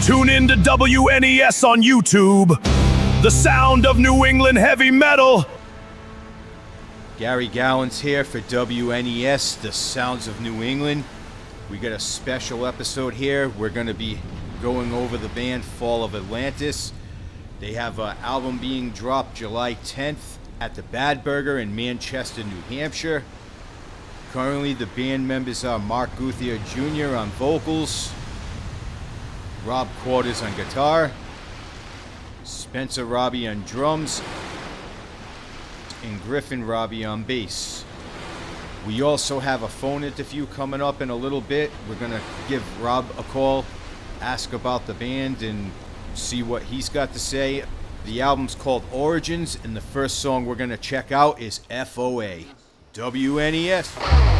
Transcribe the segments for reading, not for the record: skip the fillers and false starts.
Tune in to WNES on YouTube. The sound of New England heavy metal. Gary Gallant's here for WNES, the sounds of New England. We got a special episode here. We're going to be going over the band Fall of Atlantis. They have an album being dropped July 10th at the Bad Burger in Manchester, New Hampshire. Currently, the band members are Mark Guthier Jr. on vocals, Rob Quarters on guitar, Spencer Robbie on drums, and Griffin Robbie on bass. We also have a phone interview coming up in a little bit. We're going to give Rob a call, ask about the band, and see what he's got to say. The album's called Orgins, and the first song we're going to check out is FOA. WNES.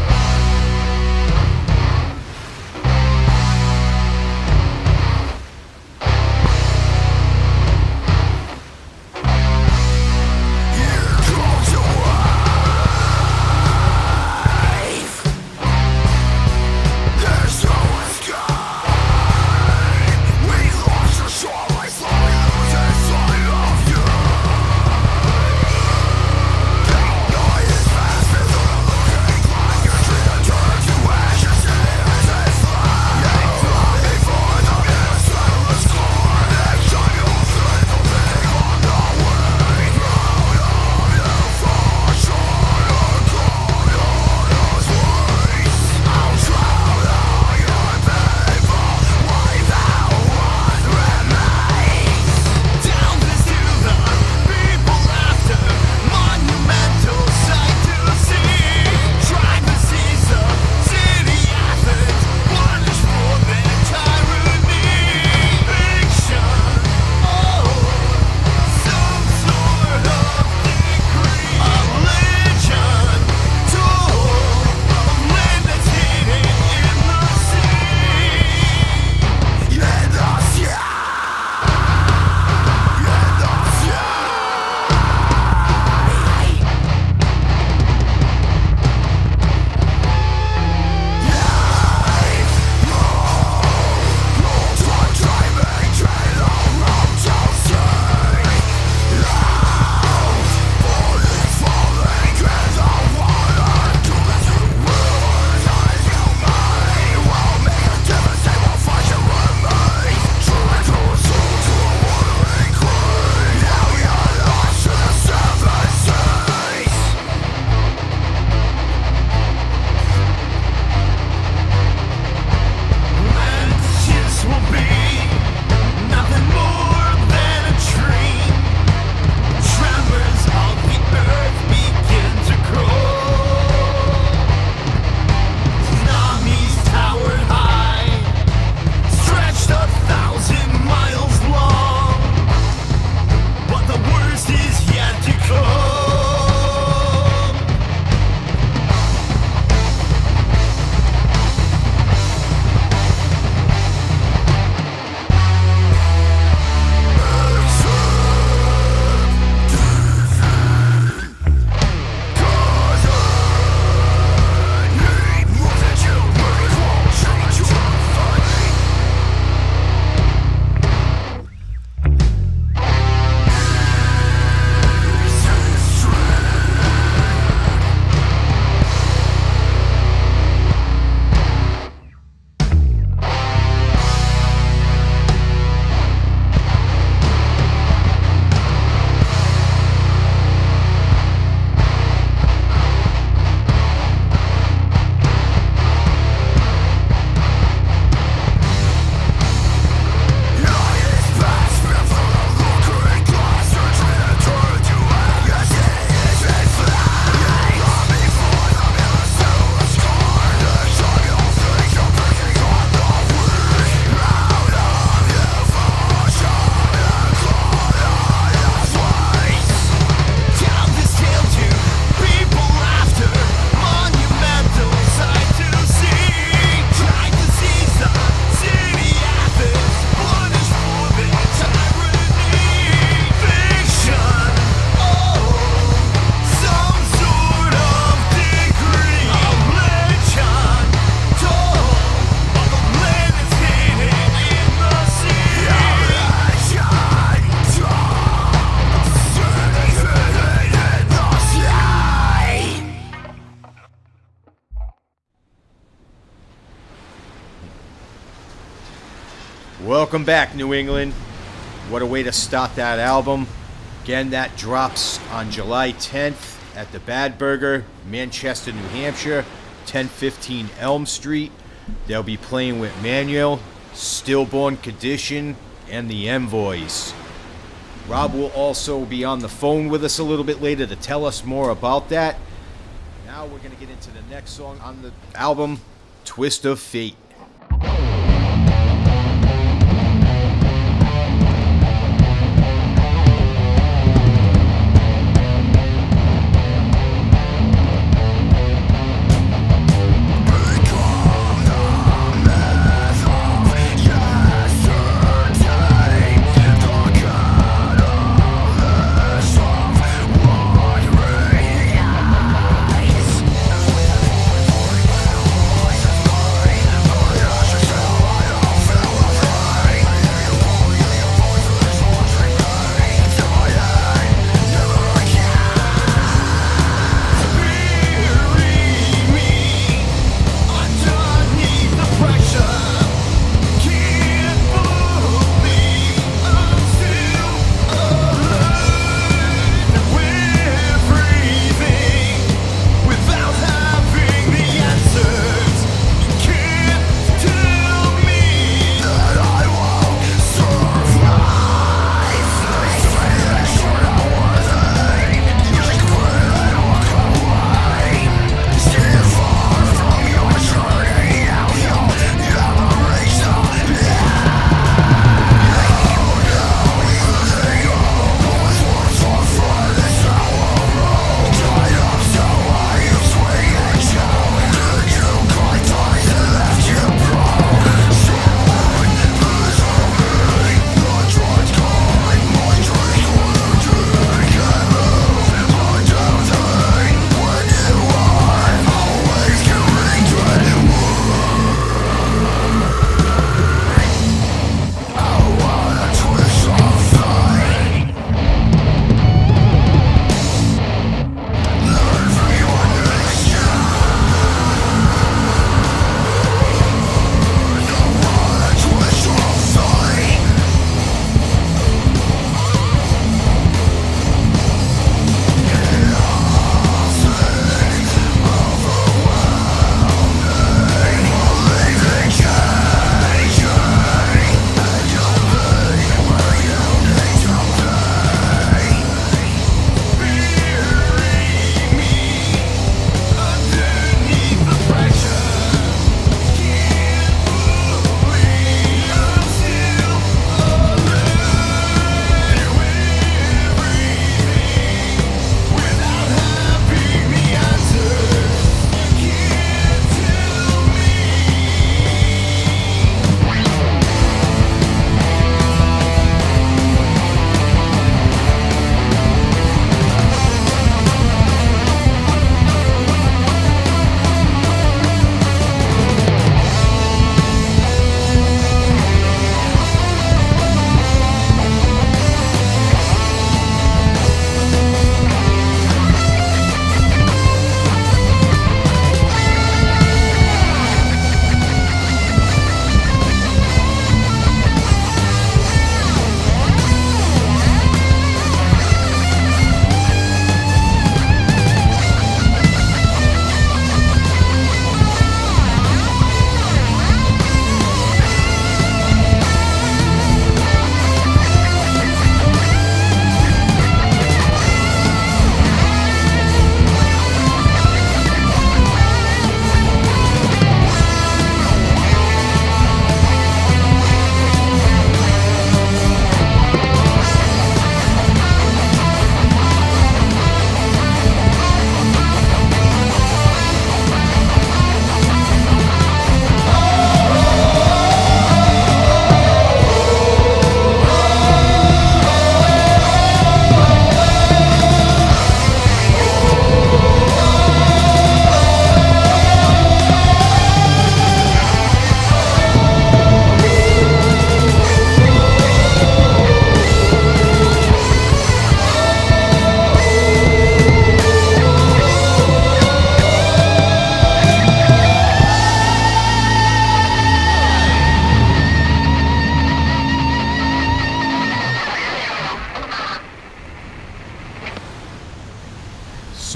Welcome back, New England. What a way to start that album. Again, that drops on July 10th at the Bad Burger, Manchester, New Hampshire, 1015 Elm Street. They'll be playing with Manuel, Stillborn Condition, and the Envoys. Rob will also be on the phone with us a little bit later to tell us more about that. Now we're going to get into the next song on the album, Twist of Fate. We'll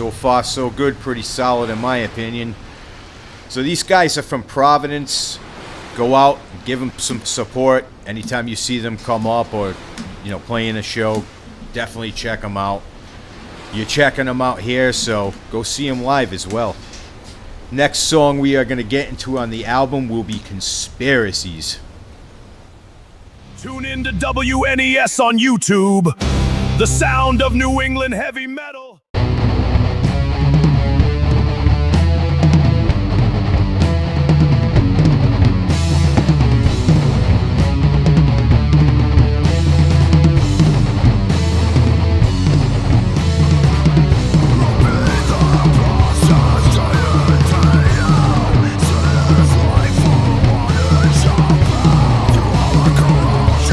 So far, so good. Pretty solid in my opinion. So these guys are from Providence. Go out and give them some support. Anytime you see them come up or, playing a show, definitely check them out. You're checking them out here, so go see them live as well. Next song we are going to get into on the album will be Conspiracies. Tune in to WNES on YouTube, the sound of New England heavy metal.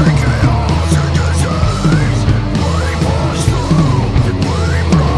Shake it out to the same. We push through, we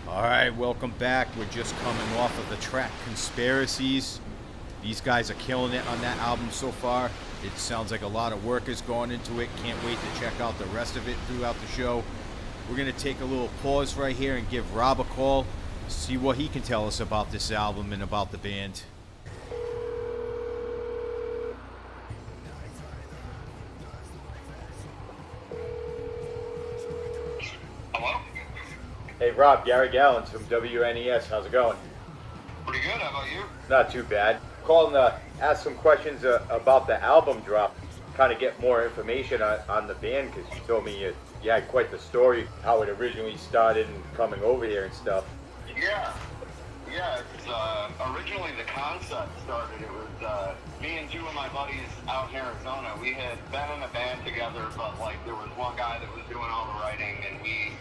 All right, welcome back. We're just coming off of the track Conspiracies. These guys are killing it on that album so far. It sounds like a lot of work is going into it. Can't wait to check out the rest of it throughout the show. We're going to take a little pause right here and give Rob a call, see what he can tell us about this album and about the band. Hello? Hey Rob, Gary Gallons from WNES. How's it going? Pretty good, how about you? Not too bad. Calling to ask some questions about the album drop. Kind of get more information on the band, because you told me you had quite the story, how it originally started and coming over here and stuff. Yeah, it's, originally the concept started, it was me and two of my buddies out in Arizona. We had been in a band together, but like there was one guy that was doing all the writing and we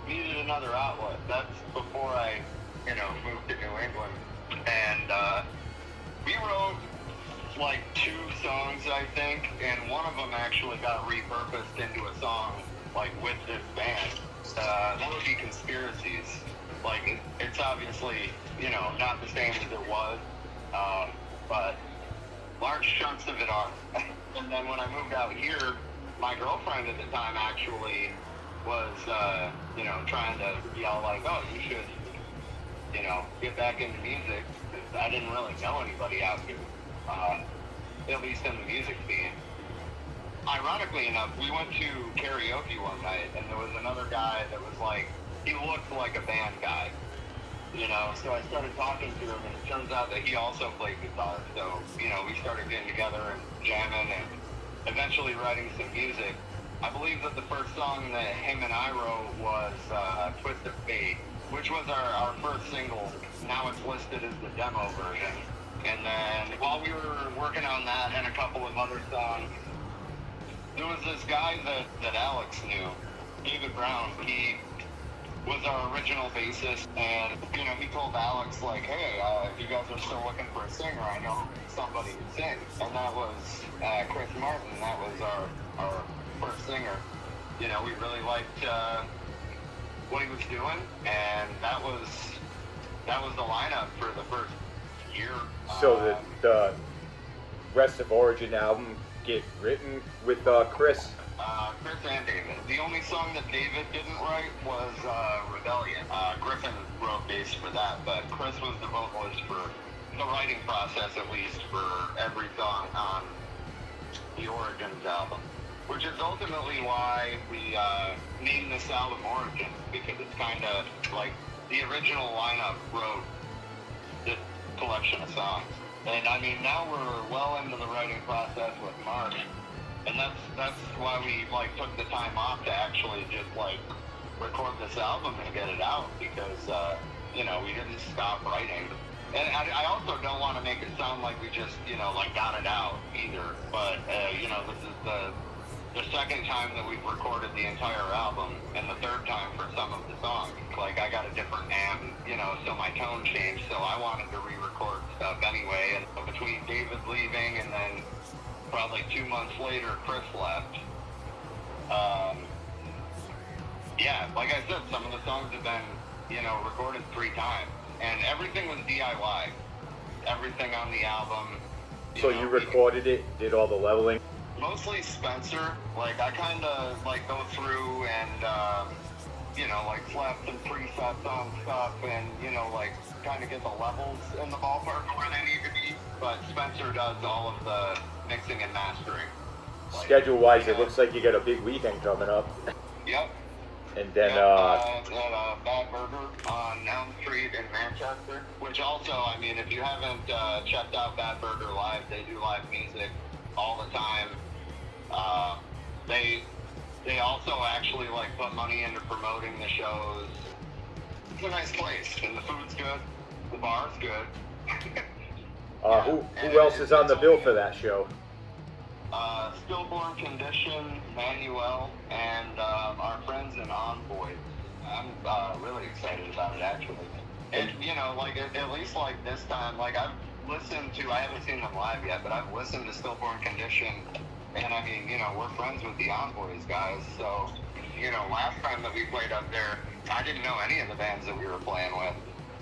needed another outlet. That's before I, moved to New England. And we wrote like 2 songs, I think, and one of them actually got repurposed into a song like with this band. That would be Conspiracies. Like it's obviously, not the same as it was, but large chunks of it are. And then when I moved out here, my girlfriend at the time actually was, trying to be all like, oh, you should, get back into music, because I didn't really know anybody out here, at least in the music scene. Ironically enough, we went to karaoke one night, and there was another guy that was like, he looked like a band guy, so I started talking to him, and it turns out that he also played guitar, so, we started getting together and jamming and eventually writing some music. I believe that the first song that him and I wrote was Twist of Fate, which was our first single. Now it's listed as the demo version. And then while we were working on that and a couple of other songs, there was this guy that Alex knew, David Brown. He was our original bassist, and he told Alex like, hey, if you guys are still looking for a singer, I know somebody who sings. And that was Chris Martin. That was our first singer. We really liked what he was doing, and that was the lineup for the first year. So the rest of Origin album get written with Chris? Chris and David. The only song that David didn't write was Rebellion. Griffin wrote bass for that, but Chris was the vocalist for the writing process, at least, for every song on the Origins album. Which is ultimately why we named this album Origins, because it's kind of like the original lineup wrote this collection of songs. And I mean, now we're well into the writing process with Mark, and that's why we like took the time off to actually just like record this album and get it out, because we didn't stop writing. And I also don't want to make it sound like we just like got it out either. But this is the second time that we've recorded the entire album, and the third time for some of the songs. Like, I got a different amp, so my tone changed, so I wanted to re-record stuff anyway. And between David leaving and then probably 2 months later, Chris left. Like I said, some of the songs have been, recorded 3 times. And everything was DIY. Everything on the album. So you recorded it, did all the leveling? Mostly Spencer. Like, I kind of like go through and like slap some presets on stuff and like kind of get the levels in the ballpark where they need to be. But Spencer does all of the mixing and mastering. Like, Schedule-wise, it looks like you got a big weekend coming up. Yep. And then at Bad Burger on Elm Street in Manchester. Which also, I mean, if you haven't checked out Bad Burger live, they do live music all the time. They also actually like put money into promoting the shows. It's a nice place, and the food's good, the bar's good. Who else is on the bill for that show? Stillborn Condition, Manuel, and our friends in Envoy. I'm really excited about it, actually. And like at least like this time, like I've listened to, I haven't seen them live yet, but I've listened to Stillborn Condition. And I mean, we're friends with the Envoys guys, so last time that we played up there, I didn't know any of the bands that we were playing with.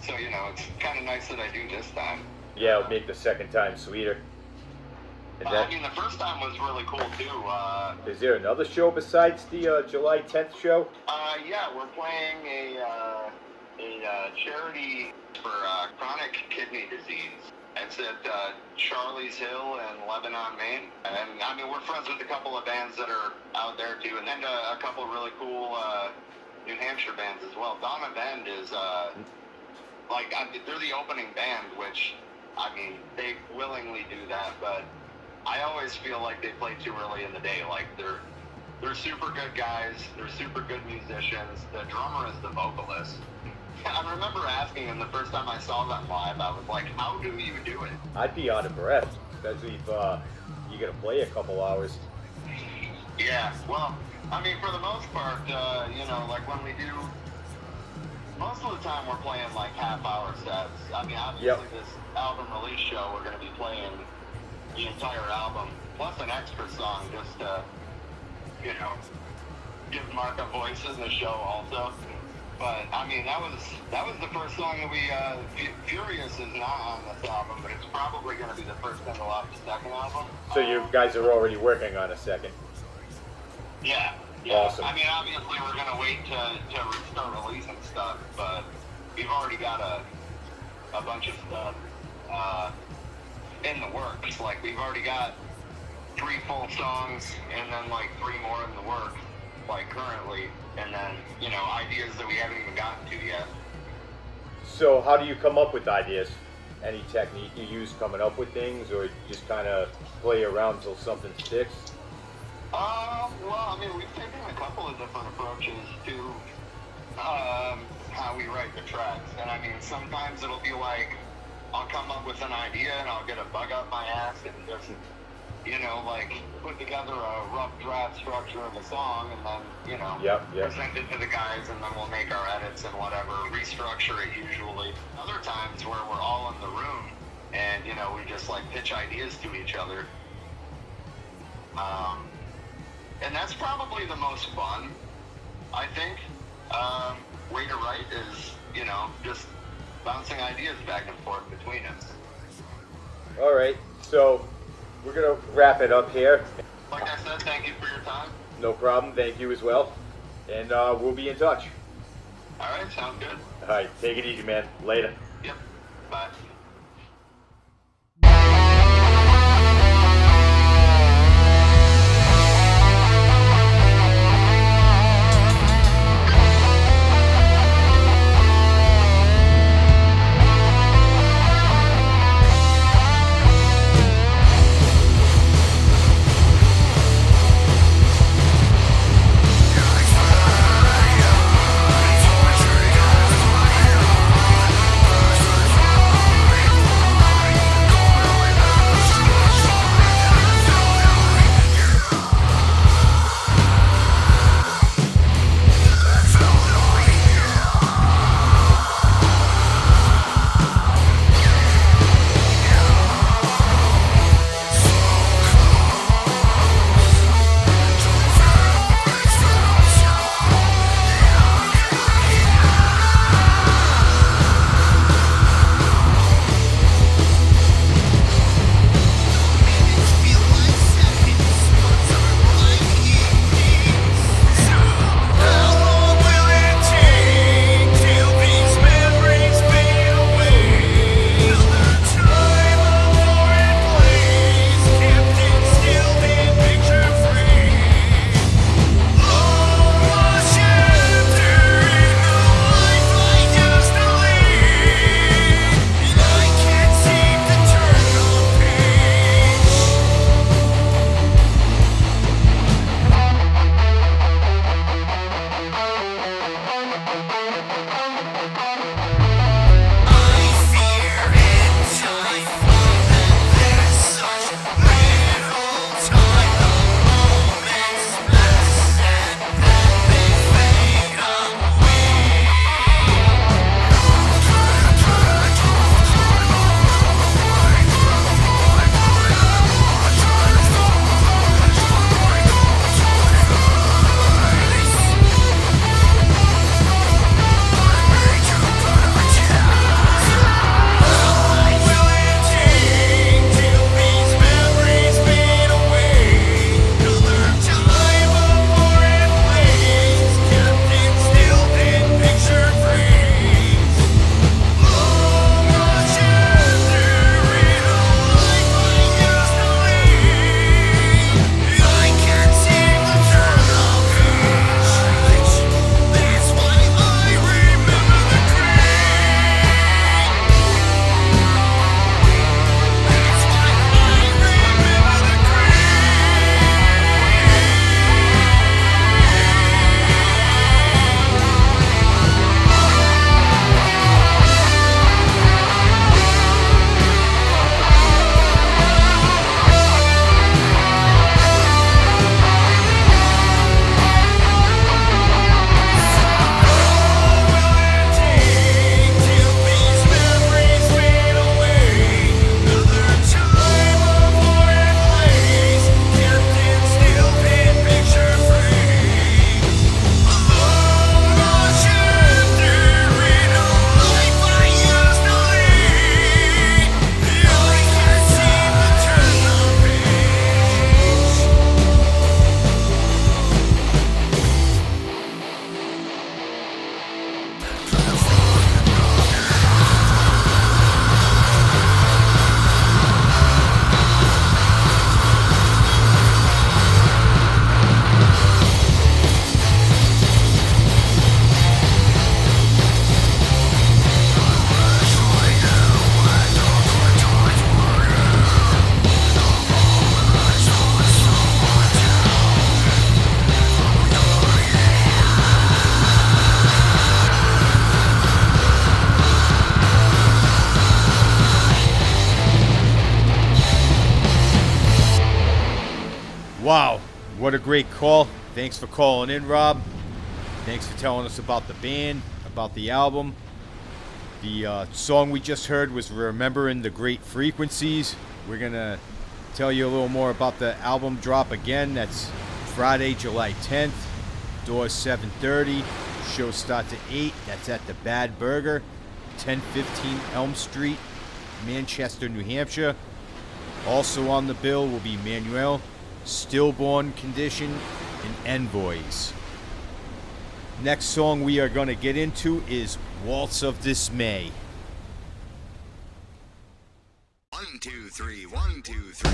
So, it's kind of nice that I do this time. Yeah, it'll make the second time sweeter. And the first time was really cool too. Is there another show besides the July 10th show? Yeah, we're playing a charity for chronic kidney disease. It's at Charlie's Hill in Lebanon, Maine. And we're friends with a couple of bands that are out there too, and then a couple of really cool New Hampshire bands as well. Donna Bend is they're the opening band, which they willingly do that, but I always feel like they play too early in the day. Like they're super good guys. They're super good musicians. The drummer is the vocalist. I remember asking him the first time I saw them live. I was like, "How do you do it?" I'd be out of breath, especially if you gotta play a couple hours. Yeah. Well, for the most part, like when we do, most of the time we're playing like half-hour sets. Obviously this album release show, we're going to be playing the entire album, plus an extra song just to, give Mark a voice in the show also. But, that was the first song that we, Furious is not on this album, but it's probably going to be the first single off the second album. So you guys are already working on a second? Yeah. Awesome. Obviously we're going to wait to start releasing stuff, but we've already got a bunch of stuff in the works. Like, we've already got 3 full songs and then like 3 more in the works, like currently, and then, ideas that we haven't even gotten to yet. So how do you come up with ideas? Any technique you use coming up with things, or just kind of play around till something sticks? Well, we've taken a couple of different approaches to how we write the tracks. And sometimes it'll be like, I'll come up with an idea and I'll get a bug up my ass and just, put together a rough draft structure of a song and then, present it to the guys, and then we'll make our edits and whatever, restructure it usually. Other times where we're all in the room and, we just pitch ideas to each other. And that's probably the most fun, I think. Way to write is, just bouncing ideas back and forth between us. All right, so we're going to wrap it up here. Like I said, thank you for your time. No problem, thank you as well. And we'll be in touch. All right, sounds good. All right, take it easy, man. Later. Yep, bye. what a great call. Thanks for calling in, Rob. Thanks for telling us about the band, about the album. The song we just heard was Remembering the Great Frequencies. We're going to tell you a little more about the album drop again. That's Friday, July 10th. Doors 7:30. Show starts at 8. That's at the Bad Burger, 1015 Elm Street, Manchester, New Hampshire. Also on the bill will be Manuel, Stillborn Condition, and Envoys. Next song we are going to get into is Waltz of Dismay. 1, 2, 3, 1, 2, 3.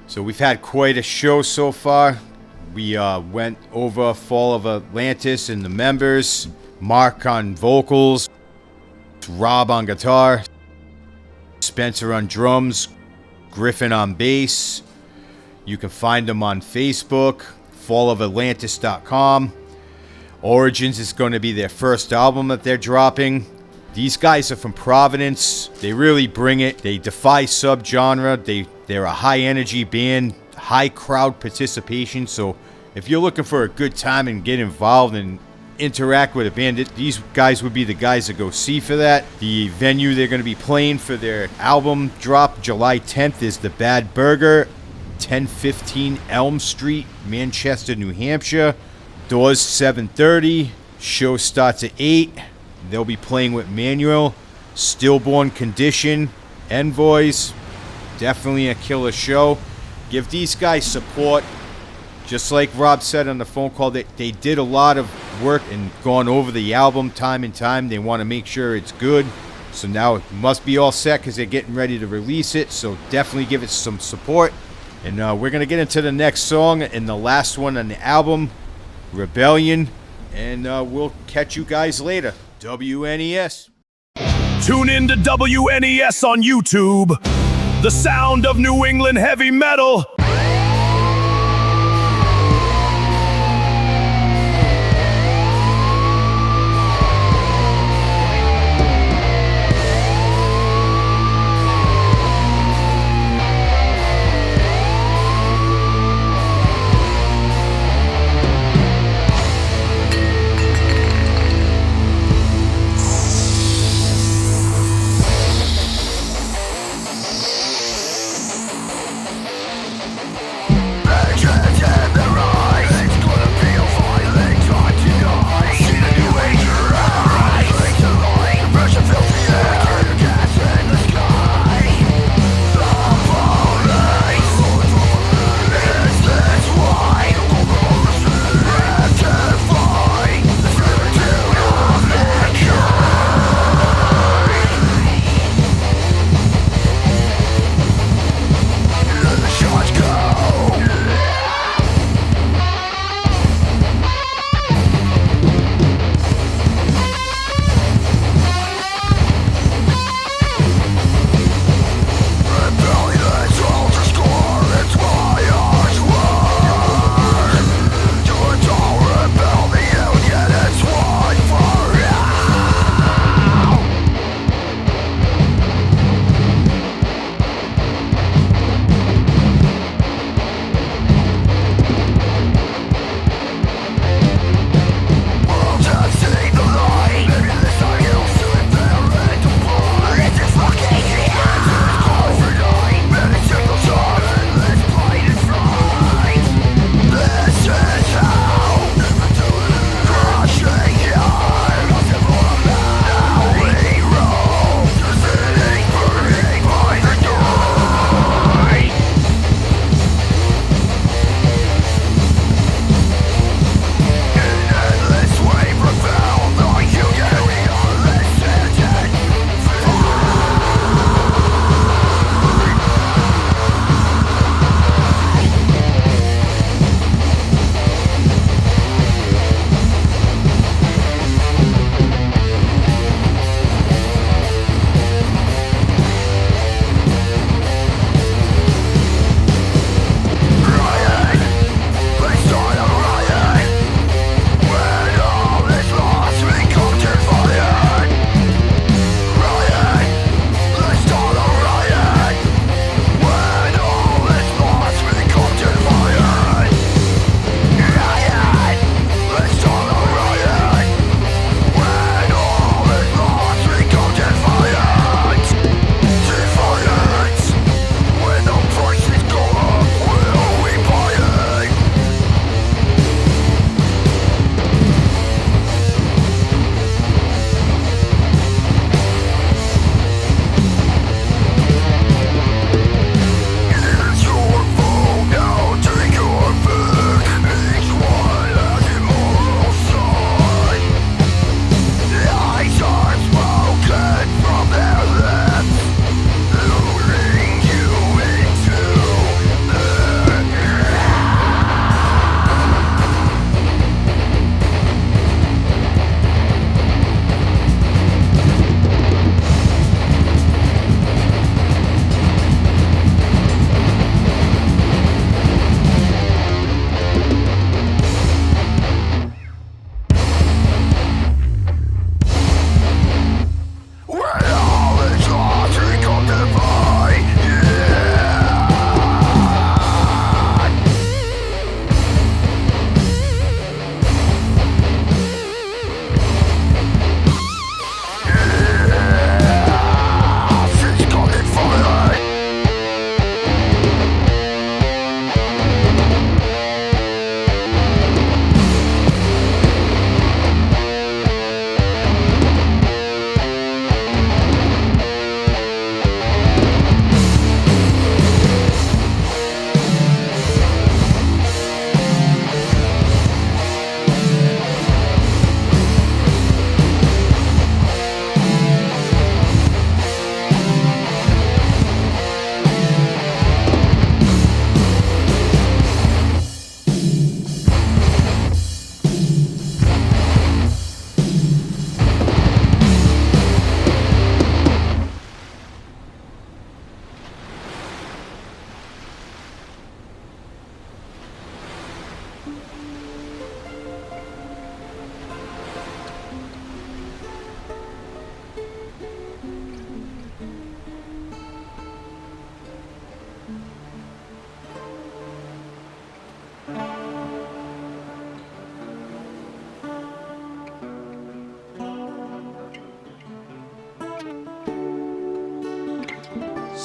So we've had quite a show so far. We went over Fall of Atlantis and the members, Mark on vocals, Rob on guitar, Spencer on drums, Griffin on bass. You can find them on Facebook, fallofatlantis.com. Orgins is going to be their first album that they're dropping. These guys are from Providence. They really bring it. They defy subgenre. They're a high energy band, high crowd participation. So if you're looking for a good time and get involved and interact with a band, these guys would be the guys to go see for that. The venue they're going to be playing for their album drop July 10th is the Bad Burger, 1015 Elm Street, Manchester, New Hampshire. Doors 7:30. Show starts at 8. They'll be playing with Manuel, Stillborn Condition, Envoys. Definitely a killer show. Give these guys support. Just like Rob said on the phone call, they did a lot of work and gone over the album time and time. They want to make sure it's good. So now it must be all set because they're getting ready to release it. So definitely give it some support. And we're going to get into the next song and the last one on the album, Rebellion. And we'll catch you guys later. WNES. Tune in to WNES on YouTube. The sound of New England heavy metal.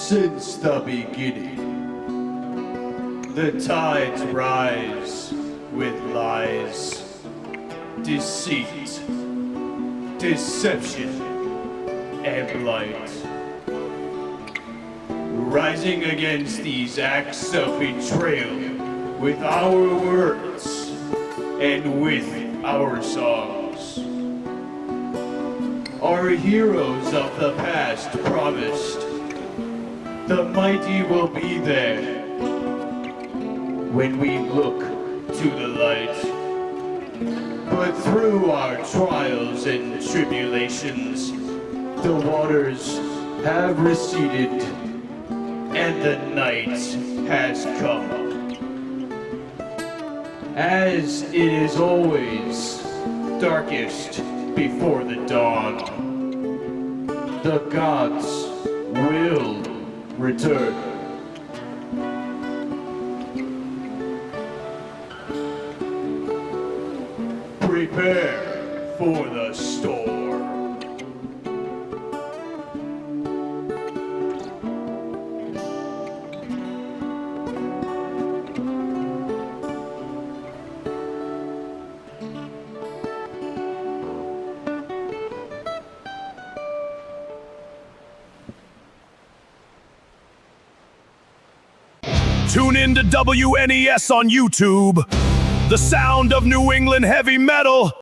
Since the beginning, the tides rise with lies, deceit, deception, and light. Rising against these acts of betrayal with our words and with our songs. Our heroes of the past promised the mighty will be there when we look to the light. But through our trials and tribulations, the waters have receded and the night has come. As it is always darkest before the dawn, the gods will return. Prepare for the storm. Tune in to WNES on YouTube. The sound of New England heavy metal.